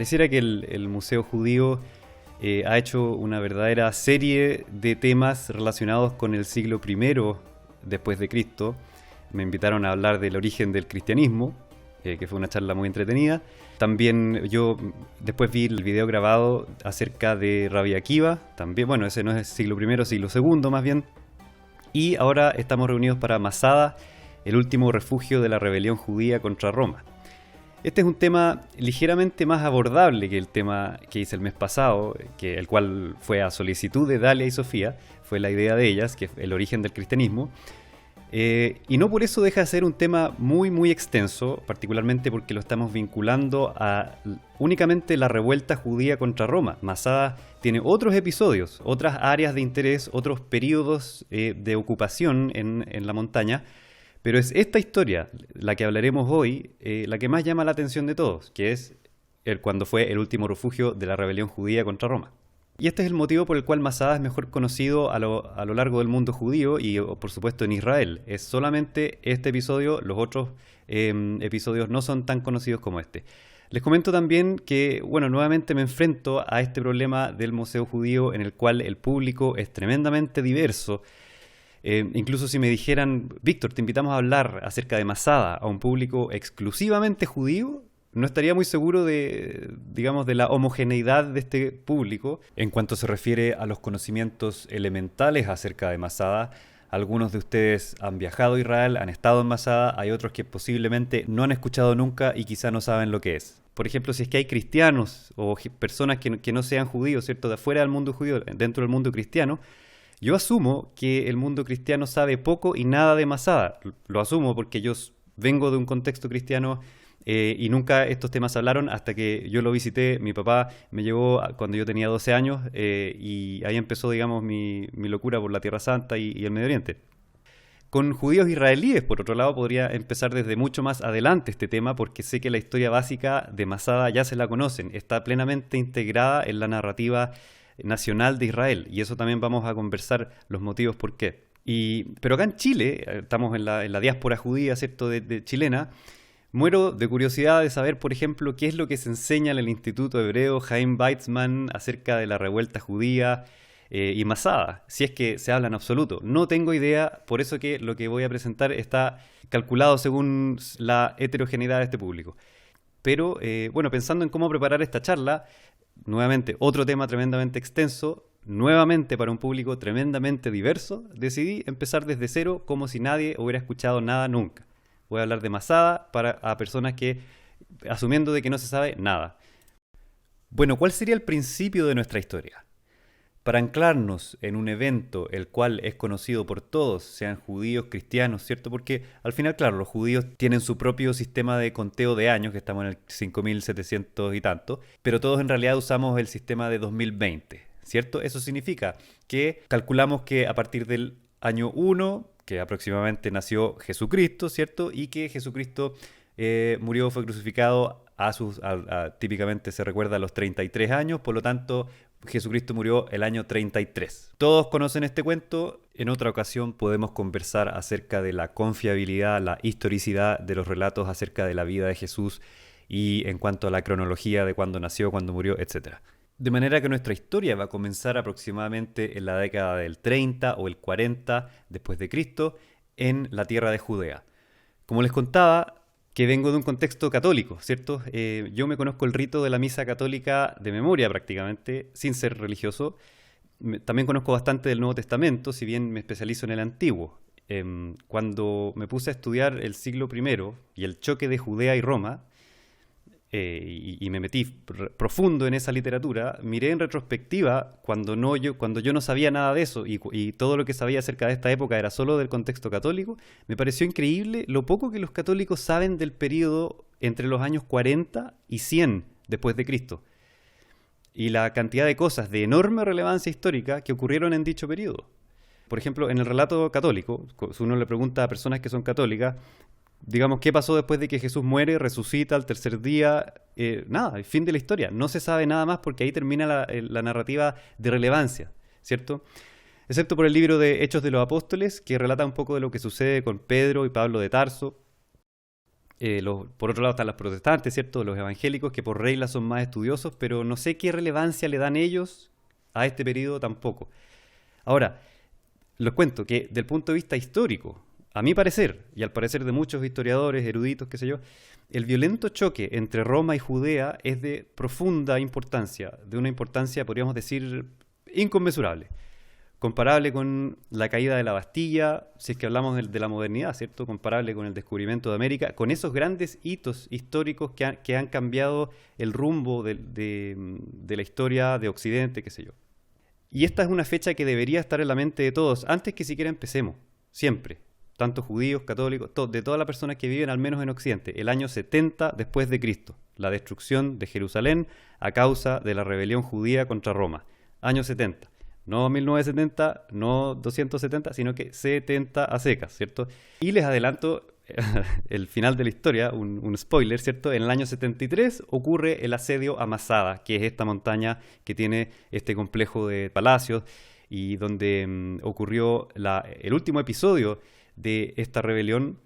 pareciera que el Museo Judío ha hecho una verdadera serie de temas relacionados con el siglo I después de Cristo. Me invitaron a hablar del origen del cristianismo, que fue una charla muy entretenida. También yo después vi el video grabado acerca de Rabbi Akiva, también, bueno, ese no es siglo I, siglo II más bien. Y ahora estamos reunidos para Masada, el último refugio de la rebelión judía contra Roma. Este es un tema ligeramente más abordable que el tema que hice el mes pasado, el cual fue a solicitud de Dalia y Sofía, fue la idea de ellas, que es el origen del cristianismo. Y no por eso deja de ser un tema muy extenso, particularmente porque lo estamos vinculando a únicamente la revuelta judía contra Roma. Masada tiene otros episodios, otras áreas de interés, otros periodos de ocupación en la montaña, pero es esta historia, la que hablaremos hoy, la que más llama la atención de todos, que es cuando fue el último refugio de la rebelión judía contra Roma. Y este es el motivo por el cual Masada es mejor conocido a lo largo del mundo judío y por supuesto en Israel. Es solamente este episodio, los otros episodios no son tan conocidos como este. Les comento también que, bueno, nuevamente me enfrento a este problema del Museo Judío en el cual el público es tremendamente diverso. Incluso si me dijeran, Víctor, te invitamos a hablar acerca de Masada a un público exclusivamente judío, no estaría muy seguro de la homogeneidad de este público en cuanto se refiere a los conocimientos elementales acerca de Masada. Algunos de ustedes han viajado a Israel, han estado en Masada, hay otros que posiblemente no han escuchado nunca y quizá no saben lo que es. Por ejemplo, si es que hay cristianos o personas que no sean judíos, ¿cierto?, de afuera del mundo judío, dentro del mundo cristiano, yo asumo que el mundo cristiano sabe poco y nada de Masada. Lo asumo porque yo vengo de un contexto cristiano y nunca estos temas se hablaron hasta que yo lo visité. Mi papá me llevó cuando yo tenía 12 años y ahí empezó, digamos, mi locura por la Tierra Santa y el Medio Oriente. Con judíos israelíes, por otro lado, podría empezar desde mucho más adelante este tema porque sé que la historia básica de Masada ya se la conocen, está plenamente integrada en la narrativa nacional de Israel y eso también vamos a conversar los motivos por qué. Pero acá en Chile, estamos en la diáspora judía, ¿cierto?, de chilena. Muero de curiosidad de saber, por ejemplo, qué es lo que se enseña en el Instituto Hebreo Chaim Weizmann acerca de la revuelta judía y Masada, si es que se habla en absoluto. No tengo idea, por eso que lo que voy a presentar está calculado según la heterogeneidad de este público. Pero, bueno, pensando en cómo preparar esta charla, nuevamente, otro tema tremendamente extenso, nuevamente para un público tremendamente diverso, decidí empezar desde cero como si nadie hubiera escuchado nada nunca. Voy a hablar de Masada a personas que, asumiendo de que no se sabe nada. Bueno, ¿cuál sería el principio de nuestra historia? Para anclarnos en un evento el cual es conocido por todos, sean judíos, cristianos, ¿cierto? Porque al final, claro, los judíos tienen su propio sistema de conteo de años, que estamos en el 5700 y tanto, pero todos en realidad usamos el sistema de 2020, ¿cierto? Eso significa que calculamos que a partir del año 1, que aproximadamente nació Jesucristo, ¿cierto? Y que Jesucristo murió, fue crucificado típicamente se recuerda a los 33 años, por lo tanto Jesucristo murió el año 33. Todos conocen este cuento. En otra ocasión podemos conversar acerca de la confiabilidad, la historicidad de los relatos acerca de la vida de Jesús y en cuanto a la cronología de cuándo nació, cuándo murió, etc. De manera que nuestra historia va a comenzar aproximadamente en la década del 30 o el 40 después de Cristo en la tierra de Judea. Como les contaba, que vengo de un contexto católico, ¿cierto? Yo me conozco el rito de la misa católica de memoria prácticamente, sin ser religioso. También conozco bastante del Nuevo Testamento, si bien me especializo en el Antiguo. Cuando me puse a estudiar el siglo I y el choque de Judea y Roma, y me metí profundo en esa literatura, miré en retrospectiva cuando yo no sabía nada de eso y todo lo que sabía acerca de esta época era solo del contexto católico. Me pareció increíble lo poco que los católicos saben del periodo entre los años 40 y 100 después de Cristo y la cantidad de cosas de enorme relevancia histórica que ocurrieron en dicho periodo. Por ejemplo, en el relato católico, si uno le pregunta a personas que son católicas, digamos, ¿qué pasó después de que Jesús muere, resucita al tercer día? Nada, el fin de la historia. No se sabe nada más porque ahí termina la narrativa de relevancia, ¿cierto? Excepto por el libro de Hechos de los Apóstoles, que relata un poco de lo que sucede con Pedro y Pablo de Tarso. Por otro lado están los protestantes, ¿cierto? Los evangélicos, que por regla son más estudiosos, pero no sé qué relevancia le dan ellos a este periodo tampoco. Ahora, les cuento que del punto de vista histórico, a mi parecer, y al parecer de muchos historiadores, eruditos, qué sé yo, el violento choque entre Roma y Judea es de profunda importancia, de una importancia, podríamos decir, inconmensurable. Comparable con la caída de la Bastilla, si es que hablamos de la modernidad, ¿cierto? Comparable con el descubrimiento de América, con esos grandes hitos históricos que han cambiado el rumbo de la historia de Occidente, qué sé yo. Y esta es una fecha que debería estar en la mente de todos, antes que siquiera empecemos, siempre. Tanto judíos, católicos, de todas las personas que viven al menos en Occidente, el año 70 después de Cristo, la destrucción de Jerusalén a causa de la rebelión judía contra Roma. Año 70. No 1970, no 270, sino que 70 a secas, ¿cierto? Y les adelanto el final de la historia, un spoiler, ¿cierto? En el año 73 ocurre el asedio a Masada, que es esta montaña que tiene este complejo de palacios y donde ocurrió el último episodio de esta rebelión,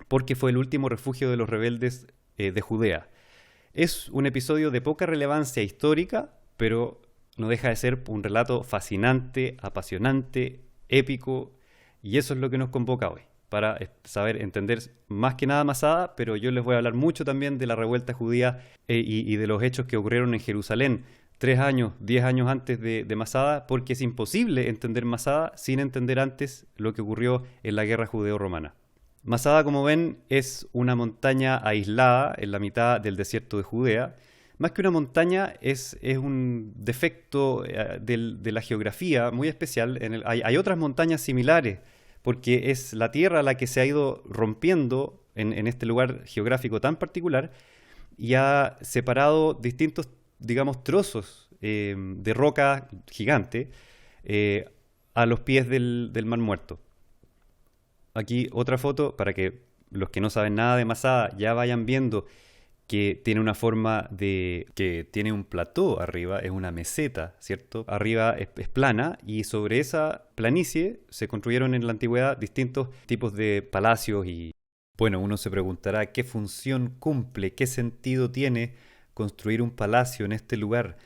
porque fue el último refugio de los rebeldes de Judea. Es un episodio de poca relevancia histórica, pero no deja de ser un relato fascinante, apasionante, épico, y eso es lo que nos convoca hoy, para saber entender más que nada Masada, pero yo les voy a hablar mucho también de la revuelta judía y de los hechos que ocurrieron en Jerusalén 3 años, 10 años antes de Masada, porque es imposible entender Masada sin entender antes lo que ocurrió en la guerra judeo-romana. Masada, como ven, es una montaña aislada en la mitad del desierto de Judea. Más que una montaña, es un defecto de la geografía muy especial. Hay otras montañas similares, porque es la tierra la que se ha ido rompiendo en este lugar geográfico tan particular y ha separado distintos, digamos, trozos de roca gigante a los pies del Mar Muerto. Aquí otra foto para que los que no saben nada de Masada ya vayan viendo que tiene una forma que tiene un plató arriba, es una meseta, ¿cierto? Arriba es plana y sobre esa planicie se construyeron en la antigüedad distintos tipos de palacios y, bueno, uno se preguntará qué función cumple, qué sentido tiene construir un palacio en este lugar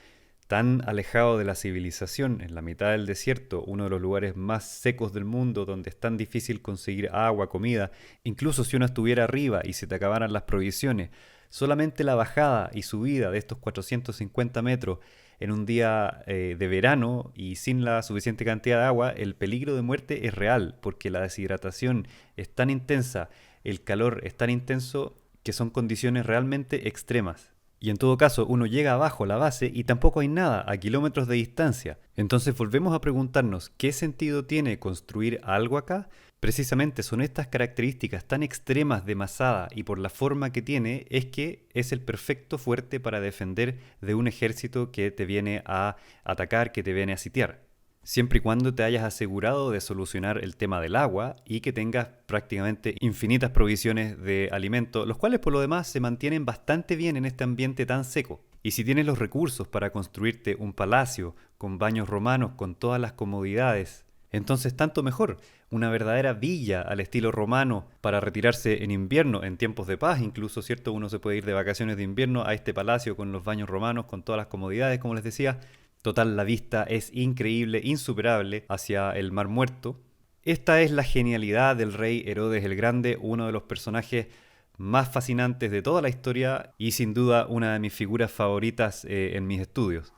tan alejado de la civilización, en la mitad del desierto, uno de los lugares más secos del mundo, donde es tan difícil conseguir agua, comida, incluso si uno estuviera arriba y se te acabaran las provisiones. Solamente la bajada y subida de estos 450 metros en un día de verano y sin la suficiente cantidad de agua, el peligro de muerte es real, porque la deshidratación es tan intensa, el calor es tan intenso, que son condiciones realmente extremas. Y en todo caso, uno llega abajo la base y tampoco hay nada a kilómetros de distancia. Entonces volvemos a preguntarnos, ¿qué sentido tiene construir algo acá? Precisamente son estas características tan extremas de Masada y por la forma que tiene, es que es el perfecto fuerte para defender de un ejército que te viene a atacar, que te viene a sitiar. Siempre y cuando te hayas asegurado de solucionar el tema del agua y que tengas prácticamente infinitas provisiones de alimento, los cuales por lo demás se mantienen bastante bien en este ambiente tan seco. Y si tienes los recursos para construirte un palacio con baños romanos, con todas las comodidades, entonces tanto mejor, una verdadera villa al estilo romano para retirarse en invierno, en tiempos de paz incluso, ¿cierto? Uno se puede ir de vacaciones de invierno a este palacio con los baños romanos, con todas las comodidades, como les decía. Total, la vista es increíble, insuperable hacia el Mar Muerto. Esta es la genialidad del rey Herodes el Grande, uno de los personajes más fascinantes de toda la historia y sin duda una de mis figuras favoritas en mis estudios.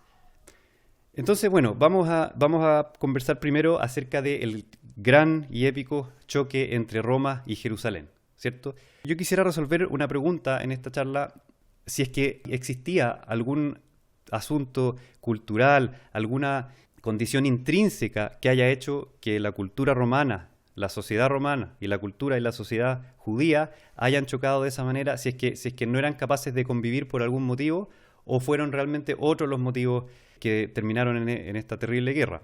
Entonces, bueno, vamos a conversar primero acerca del gran y épico choque entre Roma y Jerusalén, ¿cierto? Yo quisiera resolver una pregunta en esta charla, si es que existía algún asunto cultural, alguna condición intrínseca que haya hecho que la cultura romana, la sociedad romana y la cultura y la sociedad judía hayan chocado de esa manera, si es que no eran capaces de convivir por algún motivo o fueron realmente otros los motivos que terminaron en esta terrible guerra.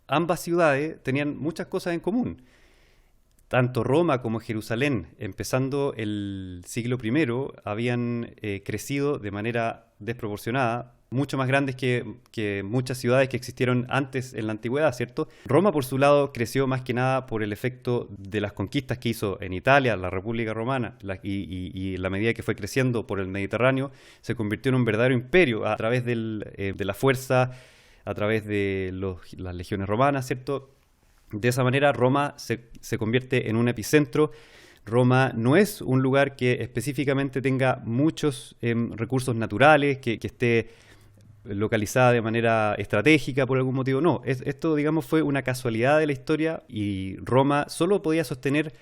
Ambas ciudades tenían muchas cosas en común. Tanto Roma como Jerusalén, empezando el siglo I, habían crecido de manera desproporcionada, mucho más grandes que muchas ciudades que existieron antes en la antigüedad, ¿cierto? Roma, por su lado, creció más que nada por el efecto de las conquistas que hizo en Italia, la República Romana, y la medida que fue creciendo por el Mediterráneo, se convirtió en un verdadero imperio a través de la fuerza, a través de las legiones romanas, ¿cierto? De esa manera, Roma se convierte en un epicentro. Roma no es un lugar que específicamente tenga muchos recursos naturales, que esté localizada de manera estratégica por algún motivo. No, esto, digamos, fue una casualidad de la historia y Roma solo podía sostener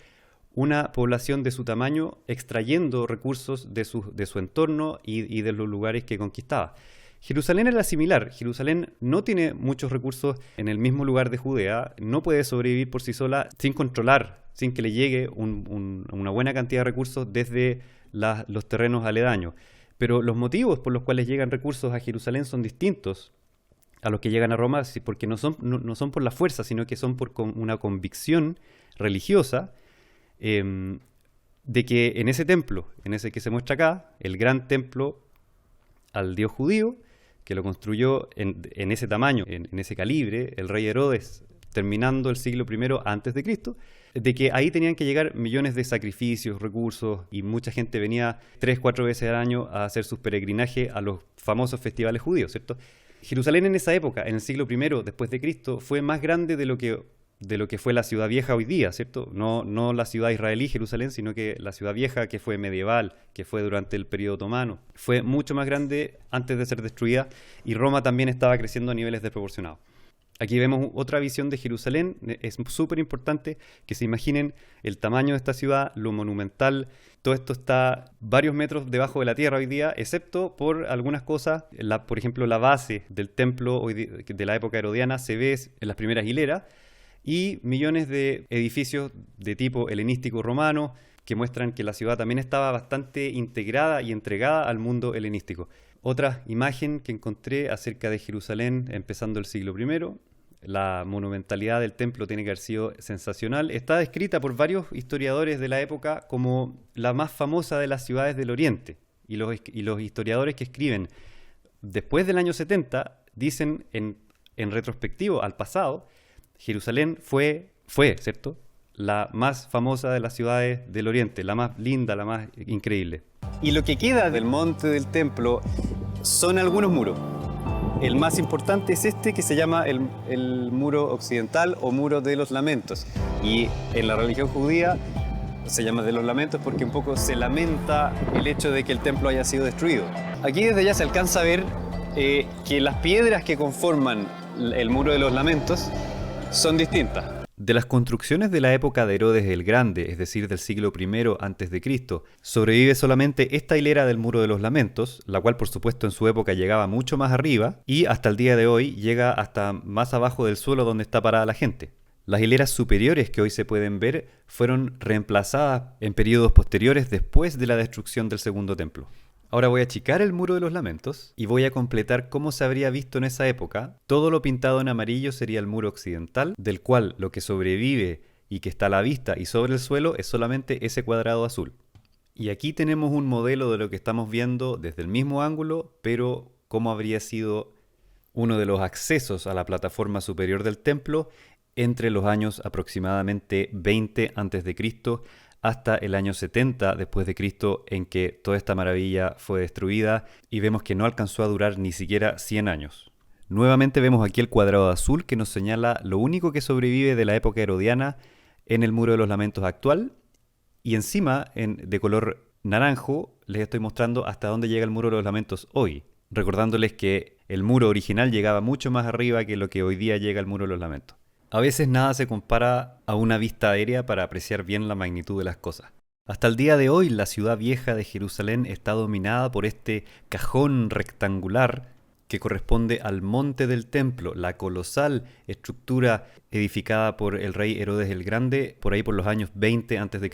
una población de su tamaño extrayendo recursos de su entorno y de los lugares que conquistaba. Jerusalén era similar. Jerusalén no tiene muchos recursos en el mismo lugar de Judea, no puede sobrevivir por sí sola sin controlar, sin que le llegue una buena cantidad de recursos desde los terrenos aledaños. Pero los motivos por los cuales llegan recursos a Jerusalén son distintos a los que llegan a Roma, porque no son por la fuerza, sino que son por una convicción religiosa de que en ese templo, en ese que se muestra acá, el gran templo al Dios judío, que lo construyó en ese tamaño, en ese calibre, el rey Herodes, terminando el siglo I antes de Cristo, de que ahí tenían que llegar millones de sacrificios, recursos, y mucha gente venía 3-4 veces al año a hacer sus peregrinajes a los famosos festivales judíos, ¿cierto? Jerusalén en esa época, en el siglo I después de Cristo, fue más grande de lo que fue la ciudad vieja hoy día, ¿cierto? No la ciudad israelí, Jerusalén, sino que la ciudad vieja que fue medieval, que fue durante el periodo otomano. Fue mucho más grande antes de ser destruida y Roma también estaba creciendo a niveles desproporcionados. Aquí vemos otra visión de Jerusalén. Es súper importante que se imaginen el tamaño de esta ciudad, lo monumental. Todo esto está varios metros debajo de la tierra hoy día, excepto por algunas cosas. Por ejemplo, la base del templo de la época herodiana se ve en las primeras hileras, y millones de edificios de tipo helenístico romano que muestran que la ciudad también estaba bastante integrada y entregada al mundo helenístico. Otra imagen que encontré acerca de Jerusalén empezando el siglo I, la monumentalidad del templo tiene que haber sido sensacional. Está descrita por varios historiadores de la época como la más famosa de las ciudades del Oriente. Y los historiadores que escriben después del año 70 dicen en retrospectivo al pasado, Jerusalén fue, ¿cierto?, la más famosa de las ciudades del Oriente, la más linda, la más increíble. Y lo que queda del monte del templo son algunos muros. El más importante es este, que se llama el muro occidental o muro de los lamentos. Y en la religión judía se llama de los lamentos porque un poco se lamenta el hecho de que el templo haya sido destruido. Aquí desde allá se alcanza a ver que las piedras que conforman el muro de los lamentos son distintas. De las construcciones de la época de Herodes el Grande, es decir, del siglo I a.C., sobrevive solamente esta hilera del Muro de los Lamentos, la cual por supuesto en su época llegaba mucho más arriba y hasta el día de hoy llega hasta más abajo del suelo donde está parada la gente. Las hileras superiores que hoy se pueden ver fueron reemplazadas en periodos posteriores después de la destrucción del Segundo Templo. Ahora voy a achicar el Muro de los Lamentos y voy a completar cómo se habría visto en esa época. Todo lo pintado en amarillo sería el muro occidental, del cual lo que sobrevive y que está a la vista y sobre el suelo es solamente ese cuadrado azul. Y aquí tenemos un modelo de lo que estamos viendo desde el mismo ángulo, pero cómo habría sido uno de los accesos a la plataforma superior del templo entre los años aproximadamente 20 a.C. hasta el año 70 después de Cristo, en que toda esta maravilla fue destruida y vemos que no alcanzó a durar ni siquiera 100 años. Nuevamente vemos aquí el cuadrado azul que nos señala lo único que sobrevive de la época herodiana en el Muro de los Lamentos actual, y encima, de color naranjo, les estoy mostrando hasta dónde llega el Muro de los Lamentos hoy, recordándoles que el muro original llegaba mucho más arriba que lo que hoy día llega al Muro de los Lamentos. A veces nada se compara a una vista aérea para apreciar bien la magnitud de las cosas. Hasta el día de hoy, la ciudad vieja de Jerusalén está dominada por este cajón rectangular que corresponde al monte del templo, la colosal estructura edificada por el rey Herodes el Grande por ahí por los años 20 a.C.